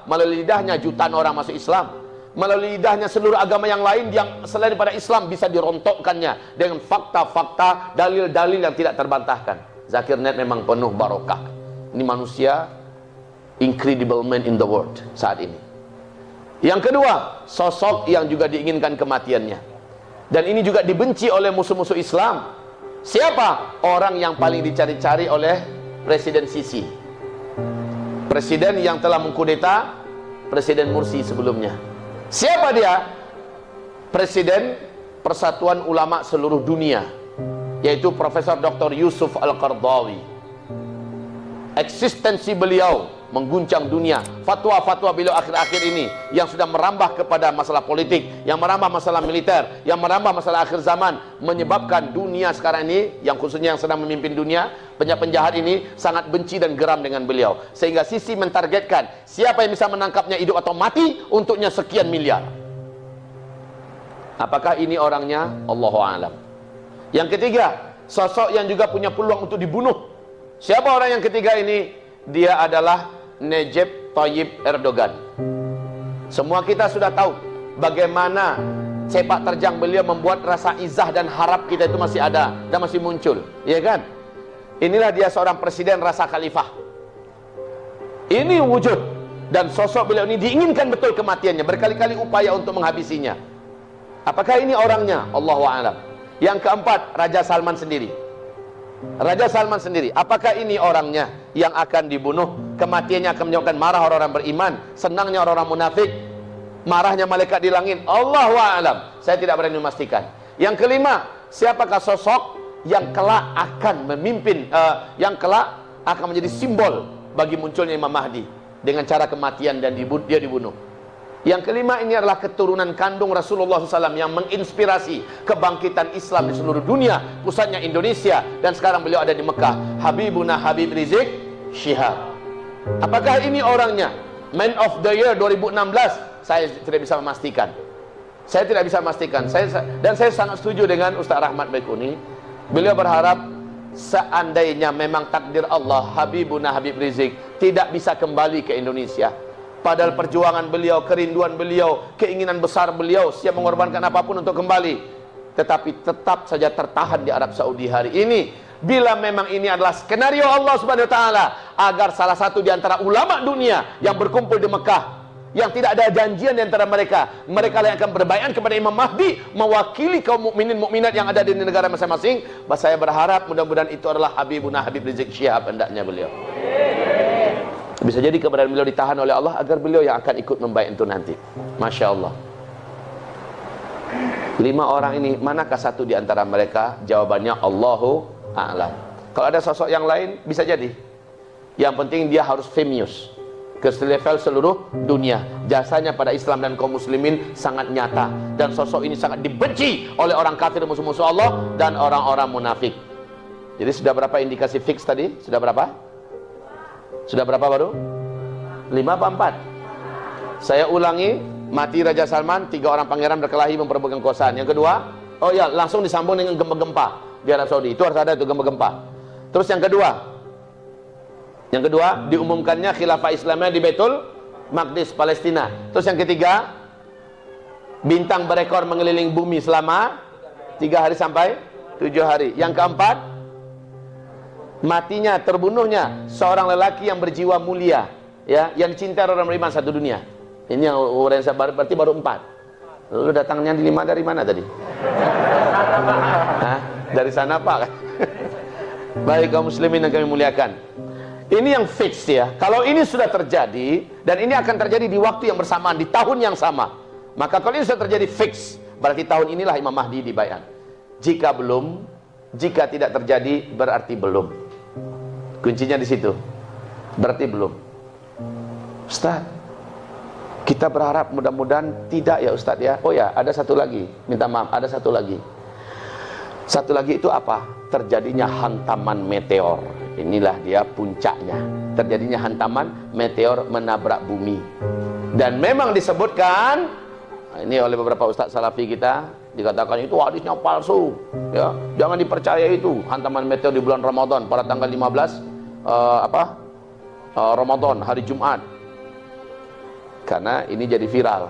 melalui lidahnya jutaan orang masuk Islam, melalui lidahnya seluruh agama yang lain yang selain daripada Islam bisa dirontokkannya dengan fakta-fakta, dalil-dalil yang tidak terbantahkan. Zakirnet memang penuh barokah. Ini manusia incredible man in the world saat ini. Yang kedua, sosok yang juga diinginkan kematiannya, dan ini juga dibenci oleh musuh-musuh Islam. Siapa? Orang yang paling dicari-cari oleh Presiden Sisi, presiden yang telah mengkudeta Presiden Mursi sebelumnya. Siapa dia? Presiden Persatuan Ulama Seluruh Dunia, yaitu Profesor Dr. Yusuf Al-Qaradawi. Eksistensi beliau mengguncang dunia. Fatwa-fatwa beliau akhir-akhir ini yang sudah merambah kepada masalah politik, yang merambah masalah militer, yang merambah masalah akhir zaman, menyebabkan dunia sekarang ini, yang khususnya yang sedang memimpin dunia, penjahat ini sangat benci dan geram dengan beliau. Sehingga Sisi mentargetkan siapa yang bisa menangkapnya hidup atau mati, untuknya sekian miliar. Apakah ini orangnya? Allahu a'lam. Yang ketiga, sosok yang juga punya peluang untuk dibunuh. Siapa orang yang ketiga ini? Dia adalah Recep Tayyip Erdogan. Semua kita sudah tahu bagaimana sepak terjang beliau membuat rasa izah dan harap kita itu masih ada dan masih muncul, ya kan? Inilah dia seorang presiden rasa khalifah. Ini wujud dan sosok beliau ini diinginkan betul kematiannya, berkali-kali upaya untuk menghabisinya. Apakah ini orangnya? Allahu a'lam. Yang keempat, Raja Salman sendiri. Raja Salman sendiri, apakah ini orangnya yang akan dibunuh? Kematiannya akan menyebabkan marah orang-orang beriman, senangnya orang-orang munafik, marahnya malaikat di langit. Allahu a'lam. Saya tidak berani memastikan. Yang kelima, siapakah sosok yang kelak akan memimpin, yang kelak akan menjadi simbol bagi munculnya Imam Mahdi dengan cara kematian dan dia dibunuh? Yang kelima, ini adalah keturunan kandung Rasulullah SAW yang menginspirasi kebangkitan Islam di seluruh dunia, pusatnya Indonesia, dan sekarang beliau ada di Mekah. Habibuna Habib Rizik Syihab. Apakah ini orangnya? Man of the Year 2016? Saya tidak bisa memastikan. Saya tidak bisa memastikan. Dan saya sangat setuju dengan Ustaz Rahmat Baikuni. Beliau berharap seandainya memang takdir Allah Habibuna Habib Rizik tidak bisa kembali ke Indonesia, padahal perjuangan beliau, kerinduan beliau, keinginan besar beliau, siap mengorbankan apapun untuk kembali, tetapi tetap saja tertahan di Arab Saudi hari ini. Bila memang ini adalah skenario Allah Subhanahu wa taala agar salah satu di antara ulama dunia yang berkumpul di Mekah, yang tidak ada janjian di antara mereka yang akan berbaiat kepada Imam Mahdi, mewakili kaum mukminin mukminat yang ada di negara masing-masing, saya berharap mudah-mudahan itu adalah Habibuna Habib Rizik Syihab, hendaknya beliau. Bisa jadi keberadaan beliau ditahan oleh Allah agar beliau yang akan ikut membaiat itu nanti. Masya Allah. 5 orang ini, manakah satu di antara mereka? Jawabannya Allahu a'lam. Kalau ada sosok yang lain, bisa jadi. Yang penting dia harus famous ke level seluruh dunia. Jasanya pada Islam dan kaum muslimin sangat nyata, dan sosok ini sangat dibenci oleh orang kafir, musuh-musuh Allah dan orang-orang munafik. Jadi sudah berapa indikasi fix tadi? Sudah berapa? Sudah berapa baru? 5 apa 4? Saya ulangi, mati Raja Salman, 3 orang pangeran berkelahi memperebutkan kekuasaan. Yang kedua, oh ya, langsung disambung dengan gempa-gempa di Arab Saudi. Itu harus ada itu gempa-gempa. Terus yang kedua diumumkannya khilafah Islamnya di Baitul Maqdis, Palestina. Terus yang ketiga, bintang berekor mengelilingi bumi selama 3 hari sampai 7 hari. Yang keempat, matinya, terbunuhnya seorang lelaki yang berjiwa mulia, ya, yang dicintai orang beriman satu dunia. Ini yang orang sabar, berarti baru 4. Lalu datangnya di 5 dari mana tadi? Hah? Dari sana Pak. Baik kaum muslimin yang kami muliakan, ini yang fix ya. Kalau ini sudah terjadi, dan ini akan terjadi di waktu yang bersamaan, di tahun yang sama, maka kalau ini sudah terjadi fix, berarti tahun inilah Imam Mahdi dibaiat. Jika belum, jika tidak terjadi, berarti belum. Kuncinya di situ. Berarti belum. Ustaz, kita berharap mudah-mudahan tidak ya Ustaz ya. Oh ya, ada satu lagi. Minta maaf, ada satu lagi. Satu lagi itu apa? Terjadinya hantaman meteor. Inilah dia puncaknya. Terjadinya hantaman meteor menabrak bumi. Dan memang disebutkan, ini oleh beberapa ustaz salafi kita, dikatakan itu hadisnya palsu, ya, jangan dipercaya itu. Hantaman meteor di bulan Ramadan pada tanggal 15 Ramadan, hari Jumat. Karena ini jadi viral.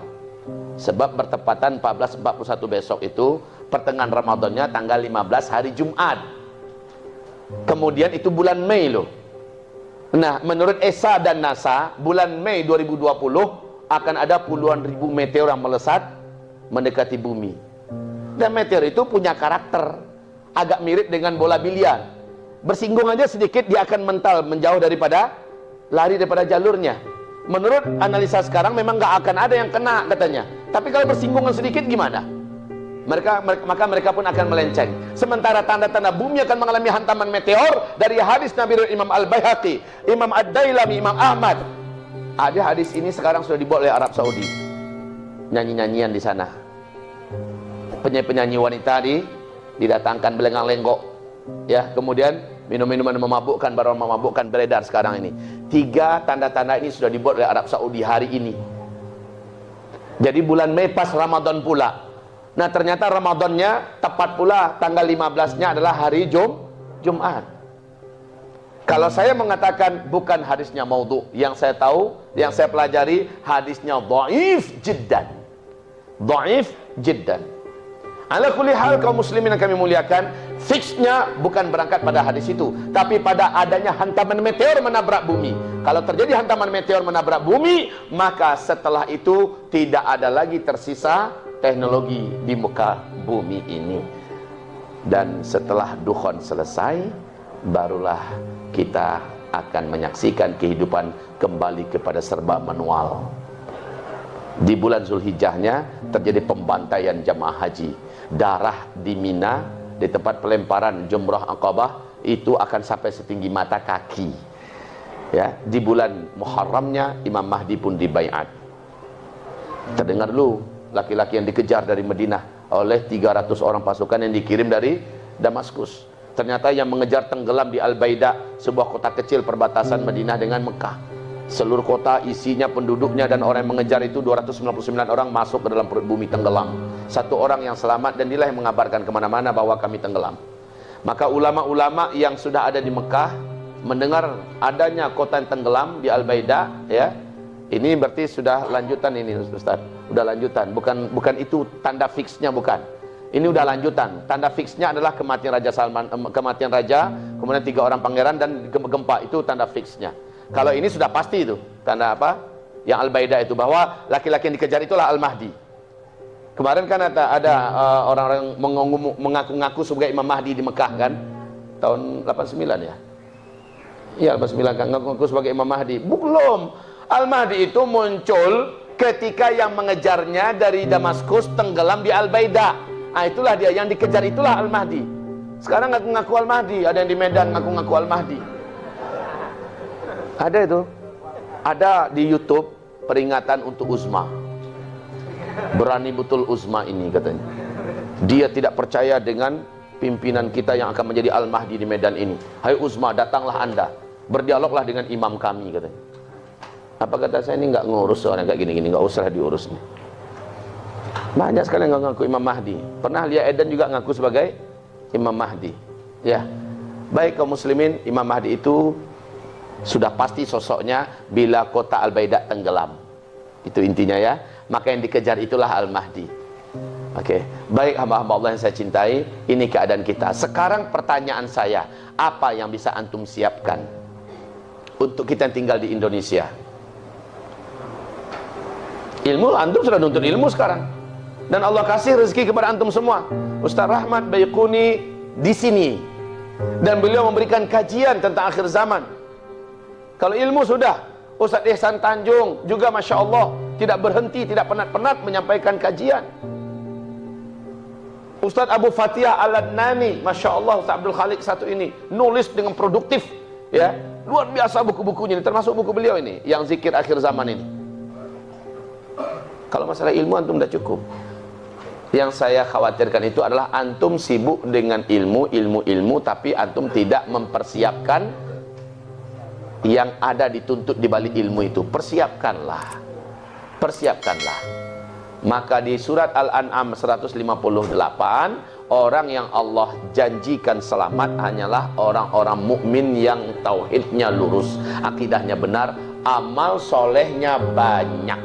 Sebab bertepatan 1441 besok itu pertengahan Ramadannya tanggal 15 hari Jumat. Kemudian itu bulan Mei loh. Nah, menurut ESA dan NASA, bulan Mei 2020 akan ada puluhan ribu meteor yang melesat mendekati bumi. Dan meteor itu punya karakter agak mirip dengan bola biliar. Bersinggung aja sedikit dia akan mental, menjauh daripada, lari daripada jalurnya. Menurut analisa sekarang memang nggak akan ada yang kena katanya. Tapi kalau bersinggungan sedikit gimana? Maka mereka pun akan melenceng. Sementara tanda-tanda bumi akan mengalami hantaman meteor dari hadis Nabi Imam Al-Baihaqi, Imam Ad-Dailami, Imam Ahmad. Ada hadis ini sekarang sudah dibuat oleh Arab Saudi. Nyanyi-nyanyian di sana. Penyanyi wanita didatangkan belengang-lenggok. Ya, kemudian minum-minuman memabukkan, baru memabukkan beredar sekarang ini. 3 tanda-tanda ini sudah dibuat oleh Arab Saudi hari ini. Jadi bulan Mei pas Ramadan pula. Nah, ternyata Ramadannya tepat pula tanggal 15-nya adalah hari Jumat. Kalau saya mengatakan bukan hadisnya maudhu, yang saya tahu, yang saya pelajari hadisnya dhaif jiddan. Dhaif jiddan. Ala kulli hal kaum muslimin yang kami muliakan, fixnya bukan berangkat pada hadis itu, tapi pada adanya hantaman meteor menabrak bumi. Kalau terjadi hantaman meteor menabrak bumi, maka setelah itu tidak ada lagi tersisa teknologi di muka bumi ini. Dan setelah dukhon selesai, barulah kita akan menyaksikan kehidupan kembali kepada serba manual. Di bulan Zulhijjahnya terjadi pembantaian jamaah haji. Darah di Mina, di tempat pelemparan Jumrah Aqabah, itu akan sampai setinggi mata kaki. Ya, di bulan Muharramnya Imam Mahdi pun dibaiat. Terdengar dulu laki-laki yang dikejar dari Madinah oleh 300 orang pasukan yang dikirim dari Damaskus. Ternyata yang mengejar tenggelam di Al-Baida, sebuah kota kecil perbatasan Madinah dengan Mekah. Seluruh kota isinya penduduknya dan orang yang mengejar itu 299 orang masuk ke dalam perut bumi tenggelam. 1 orang yang selamat dan dialah yang mengabarkan kemana-mana bahwa kami tenggelam. Maka ulama-ulama yang sudah ada di Mekah mendengar adanya kota yang tenggelam di Al-Baida, ya, ini berarti sudah lanjutan ini Ustaz. Udah lanjutan, bukan itu tanda fixnya, bukan. Ini udah lanjutan. Tanda fixnya adalah kematian Raja Salman, kematian Raja, kemudian 3 orang pangeran dan gempa, itu tanda fixnya. Kalau ini sudah pasti itu, tanda apa? Yang Al-Baida itu, bahwa laki-laki yang dikejar itulah Al-Mahdi. Kemarin kan ada orang-orang mengaku-ngaku sebagai Imam Mahdi di Mekah kan? Tahun 89 ya? Iya, 89 kan ngaku-ngaku sebagai Imam Mahdi. Belum. Al-Mahdi itu muncul ketika yang mengejarnya dari Damaskus tenggelam di Al-Baida. Nah, itulah dia, yang dikejar itulah Al-Mahdi. Sekarang ngaku-ngaku Al-Mahdi, ada yang di Medan ngaku-ngaku Al-Mahdi. Ada itu. Ada di YouTube peringatan untuk Uzma. Berani betul Uzma ini katanya. Dia tidak percaya dengan pimpinan kita yang akan menjadi Al-Mahdi di Medan ini. Hai Uzma, datanglah Anda, berdialoglah dengan imam kami katanya. Apa kata saya, ini nggak ngurus soalnya kayak gini-gini, nggak usah diurus nih. Banyak sekali yang ngaku Imam Mahdi. Pernah Lia Eden juga ngaku sebagai Imam Mahdi. Ya, baik kaum muslimin, Imam Mahdi itu sudah pasti sosoknya bila kota Al-Baida tenggelam. Itu intinya ya. Maka yang dikejar itulah Al-Mahdi. Oke, baik hamba-hamba Allah yang saya cintai, ini keadaan kita. Sekarang pertanyaan saya, apa yang bisa antum siapkan untuk kita yang tinggal di Indonesia? Ilmu, antum sudah nuntut ilmu sekarang. Dan Allah kasih rezeki kepada antum semua. Ustaz Rahmat Baiquni di sini. Dan beliau memberikan kajian tentang akhir zaman. Kalau ilmu sudah, Ustaz Ihsan Tanjung juga Masya Allah tidak berhenti, tidak penat-penat menyampaikan kajian. Ustaz Abu Fatihah Al-Adnani, Masya Allah, Ustaz Abdul Khalik satu ini nulis dengan produktif, ya, luar biasa buku-bukunya, termasuk buku beliau ini yang zikir akhir zaman ini. Kalau masalah ilmu antum sudah cukup. Yang saya khawatirkan itu adalah antum sibuk dengan ilmu, tapi antum tidak mempersiapkan yang ada dituntut di balik ilmu itu. Persiapkanlah. Maka di surat Al-An'am 158, orang yang Allah janjikan selamat hanyalah orang-orang mukmin yang tauhidnya lurus, akidahnya benar, amal solehnya banyak.